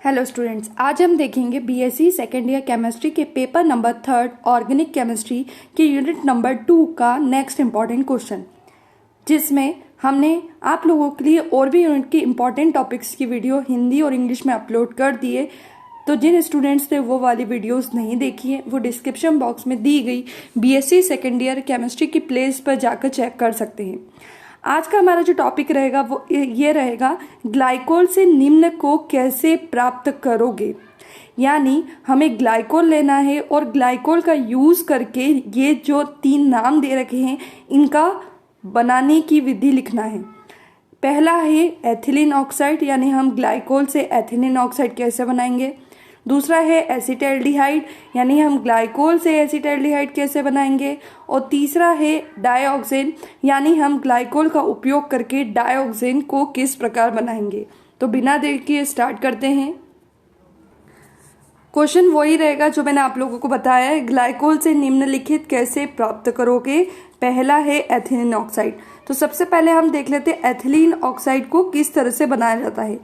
Hello students, आज हम देखेंगे बीएससी सेकेंड ईयर केमिस्ट्री के पेपर नंबर 3 ऑर्गेनिक केमिस्ट्री के यूनिट नंबर 2 का नेक्स्ट इम्पॉर्टेंट क्वेश्चन, जिसमें हमने आप लोगों के लिए और भी यूनिट के इम्पॉर्टेंट टॉपिक्स की वीडियो हिंदी और इंग्लिश में अपलोड कर दिए। तो जिन स्टूडेंट्स ने वो वाली वीडियोस नहीं देखी है वो डिस्क्रिप्शन बॉक्स में दी गई बीएससी सेकेंड ईयर केमिस्ट्री की प्लेलिस्ट पर जाकर चेक कर सकते हैं। आज का हमारा जो टॉपिक रहेगा वो ये रहेगा, ग्लाइकोल से निम्न को कैसे प्राप्त करोगे। यानी हमें ग्लाइकोल लेना है और ग्लाइकोल का यूज़ करके ये जो 3 नाम दे रखे हैं इनका बनाने की विधि लिखना है। पहला है एथिलीन ऑक्साइड, यानी हम ग्लाइकोल से एथिलीन ऑक्साइड कैसे बनाएंगे। दूसरा है एसिटाल्डिहाइड, यानी हम ग्लाइकोल से एसिटाल्डिहाइड कैसे बनाएंगे। और तीसरा है डाइऑक्सेन, यानी हम ग्लाइकोल का उपयोग करके डाइऑक्सेन को किस प्रकार बनाएंगे। तो बिना देर किए स्टार्ट करते हैं। क्वेश्चन वही रहेगा जो मैंने आप लोगों को बताया है, ग्लाइकोल से निम्नलिखित कैसे प्राप्त करोगे। पहला है एथिलीन ऑक्साइड। तो सबसे पहले हम देख लेते हैं एथिलीन ऑक्साइड को किस तरह से बनाया जाता है।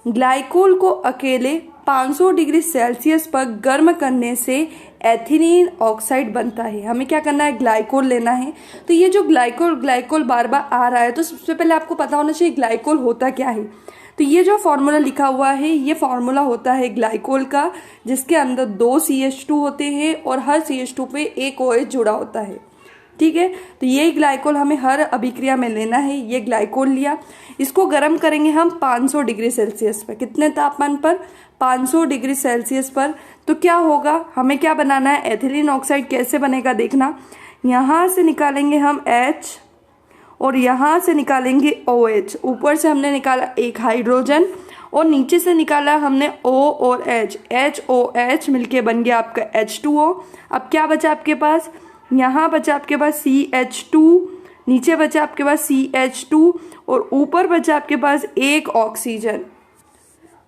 ग्लाइकोल को अकेले 500 डिग्री सेल्सियस पर गर्म करने से एथिलीन ऑक्साइड बनता है। हमें क्या करना है, ग्लाइकोल लेना है। तो ये जो ग्लाइकोल बार बार आ रहा है, तो सबसे पहले आपको पता होना चाहिए ग्लाइकोल होता क्या है। तो ये जो फॉर्मूला लिखा हुआ है ये फॉर्मूला होता है ग्लाइकोल का, जिसके अंदर 2 CH2 होते हैं और हर CH2 पे एक OH जुड़ा होता है। ठीक है, तो ये ग्लाइकोल हमें हर अभिक्रिया में लेना है। ये ग्लाइकोल लिया, इसको गर्म करेंगे हम 500 डिग्री सेल्सियस पर। कितने तापमान पर, 500 डिग्री सेल्सियस पर। तो क्या होगा, हमें क्या बनाना है, एथिलीन ऑक्साइड कैसे बनेगा देखना। यहाँ से निकालेंगे हम H और यहाँ से निकालेंगे OH। ऊपर से हमने निकाला एक हाइड्रोजन और नीचे से निकाला हमने O और H। HOH मिलके बन गया आपका H2O। अब क्या बचा आपके पास, यहाँ बचा आपके पास CH2, नीचे बचा आपके पास CH2 और ऊपर बचा आपके पास एक ऑक्सीजन।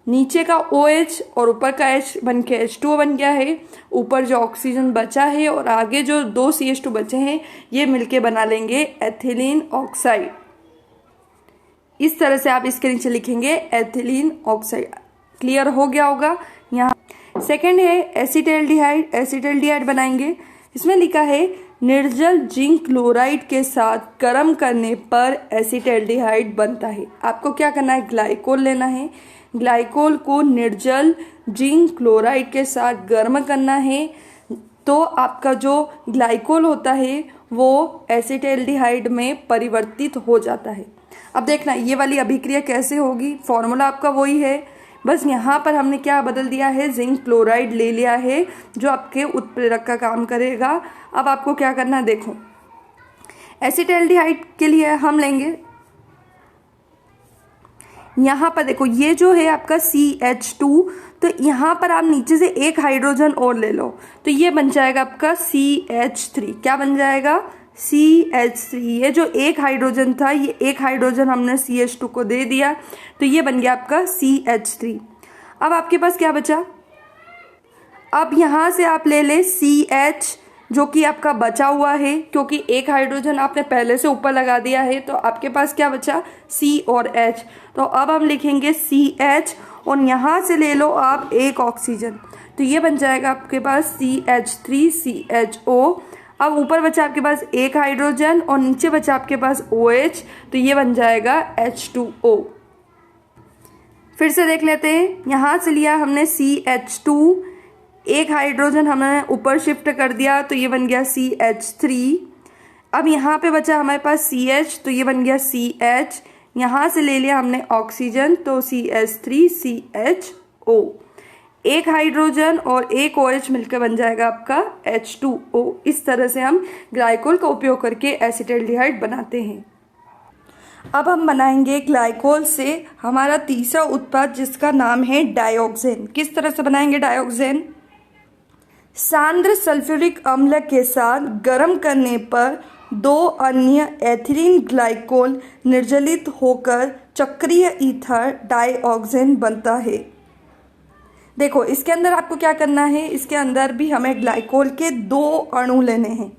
नीचे का OH और ऊपर का H बन के H2O बन गया है। ऊपर जो ऑक्सीजन बचा है और आगे जो 2 CH2 बचे हैं ये मिलके बना लेंगे एथिलीन ऑक्साइड। इस तरह से आप इसके नीचे लिखेंगे एथिलीन ऑक्साइड। क्लियर हो गया होगा। यहाँ सेकंड है एसिटाल्डिहाइड। एसिटाल्डिहाइड बनाएंगे, इसमें लिखा है निर्जल जिंक क्लोराइड के साथ गर्म करने पर एसिटाल्डिहाइड बनता है। आपको क्या करना है, ग्लाइकोल लेना है। ग्लाइकोल को निर्जल जिंक क्लोराइड के साथ गर्म करना है तो आपका जो ग्लाइकोल होता है वो एसिटाल्डिहाइड में परिवर्तित हो जाता है। अब देखना ये वाली अभिक्रिया कैसे होगी, फॉर्मूला आपका वही है, बस यहाँ पर हमने क्या बदल दिया है, जिंक क्लोराइड ले लिया है जो आपके उत्प्रेरक का काम करेगा। अब आपको क्या करना है, देखो एसिटाल्डिहाइड के लिए हम लेंगे, यहाँ पर देखो ये जो है आपका CH2, तो यहाँ पर आप नीचे से एक हाइड्रोजन और ले लो तो ये बन जाएगा आपका CH3। क्या बन जाएगा, CH3। ये जो एक हाइड्रोजन था, ये एक हाइड्रोजन हमने CH2 को दे दिया तो ये बन गया आपका CH3। अब आपके पास क्या बचा, अब यहाँ से आप ले ले CH जो कि आपका बचा हुआ है, क्योंकि एक हाइड्रोजन आपने पहले से ऊपर लगा दिया है तो आपके पास क्या बचा, C और H। तो अब हम लिखेंगे CH और यहाँ से ले लो आप एक ऑक्सीजन, तो ये बन जाएगा आपके पास CH3CHO। अब ऊपर बचा आपके पास एक हाइड्रोजन और नीचे बचा आपके पास OH, तो ये बन जाएगा H2O। फिर से देख लेते हैं, यहाँ से लिया हमने CH2, एक हाइड्रोजन हमने ऊपर शिफ्ट कर दिया तो ये बन गया CH3। अब यहाँ पे बचा हमारे पास CH, तो ये बन गया CH। यहाँ से ले लिया हमने ऑक्सीजन तो CH3CHO। एक हाइड्रोजन और एक OH मिलकर बन जाएगा आपका H2O। इस तरह से हम ग्लाइकोल का उपयोग करके एसिटाल्डिहाइड बनाते हैं। अब हम बनाएंगे ग्लाइकोल से हमारा तीसरा उत्पाद जिसका नाम है डाइऑक्सेन। किस तरह से बनाएंगे डाइऑक्सेन, सांद्र सल्फ्यूरिक अम्ल के साथ गर्म करने पर 2 अन्य एथिलीन ग्लाइकोल निर्जलित होकर चक्रीय ईथर डाइऑक्सेन बनता है। देखो इसके अंदर आपको क्या करना है, इसके अंदर भी हमें ग्लाइकोल के 2 अणु लेने हैं।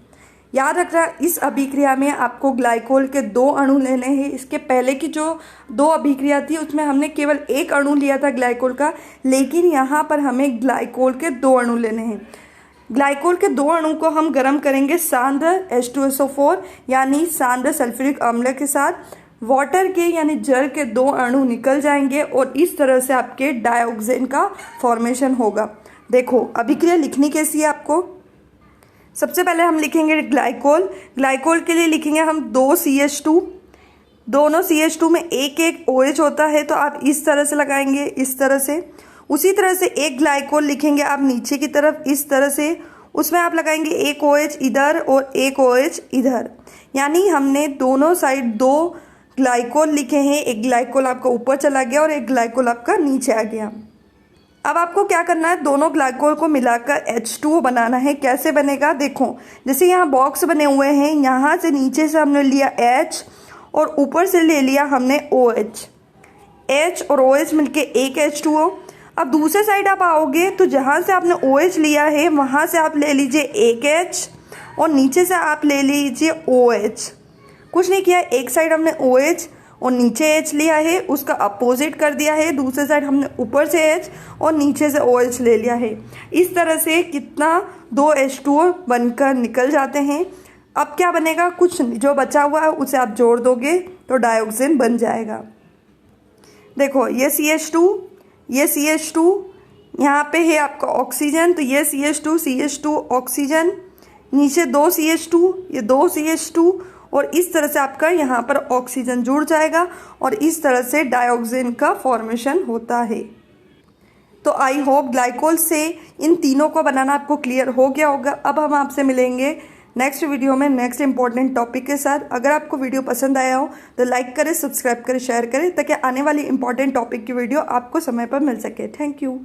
याद रखना, इस अभिक्रिया में आपको ग्लाइकोल के 2 अणु लेने हैं। इसके पहले की जो 2 अभिक्रिया थी उसमें हमने केवल 1 अणु लिया था ग्लाइकोल का, लेकिन यहाँ पर हमें ग्लाइकोल के 2 अणु लेने हैं। ग्लाइकोल के 2 अणु को हम गर्म करेंगे सांद्र H2SO4 यानी सांद्र सल्फ्यूरिक अम्ल के साथ। वाटर के यानी जल के 2 अणु निकल जाएंगे और इस तरह से आपके डाइऑक्सिन का फॉर्मेशन होगा। देखो अभिक्रिया लिखनी कैसी है आपको। सबसे पहले हम लिखेंगे ग्लाइकोल। ग्लाइकोल के लिए लिखेंगे हम 2 CH2, दोनों CH2 में एक एक OH होता है, तो आप इस तरह से लगाएंगे, इस तरह से। उसी तरह से एक ग्लाइकोल लिखेंगे आप नीचे की तरफ इस तरह से, उसमें आप लगाएंगे एक OH इधर और एक OH इधर, यानी हमने दोनों साइड 2 ग्लाइकोल लिखे हैं। एक ग्लाइकोल आपका ऊपर चला गया और एक ग्लाइकोल आपका नीचे आ गया। अब आपको क्या करना है, दोनों ग्लाइकोल को मिलाकर H2O बनाना है। कैसे बनेगा देखो, जैसे यहाँ बॉक्स बने हुए हैं, यहाँ से नीचे से हमने लिया H और ऊपर से ले लिया हमने OH। H और OH मिलके एक H2O। अब दूसरे साइड आप आओगे तो जहाँ से आपने OH लिया है वहाँ से आप ले लीजिए एक H और नीचे से आप ले लीजिए OH। कुछ नहीं किया, एक साइड हमने OH और नीचे H लिया है, उसका अपोजिट कर दिया है। दूसरे साइड हमने ऊपर से H और नीचे से OH ले लिया है। इस तरह से कितना 2 H2O बनकर निकल जाते हैं। अब क्या बनेगा, कुछ जो बचा हुआ है उसे आप जोड़ दोगे तो डाइऑक्सिन बन जाएगा। देखो ये CH2, ये CH2, यहाँ पे है आपका ऑक्सीजन, तो ये CH2 ऑक्सीजन, नीचे 2 CH2, ये 2 CH2 और इस तरह से आपका यहाँ पर ऑक्सीजन जुड़ जाएगा और इस तरह से डाइऑक्सिन का फॉर्मेशन होता है। तो आई होप ग्लाइकोल से इन तीनों को बनाना आपको क्लियर हो गया होगा। अब हम आपसे मिलेंगे नेक्स्ट वीडियो में नेक्स्ट इंपॉर्टेंट टॉपिक के साथ। अगर आपको वीडियो पसंद आया हो तो लाइक करें, सब्सक्राइब करें, शेयर करें, ताकि आने वाली इंपॉर्टेंट टॉपिक की वीडियो आपको समय पर मिल सके। Thank you.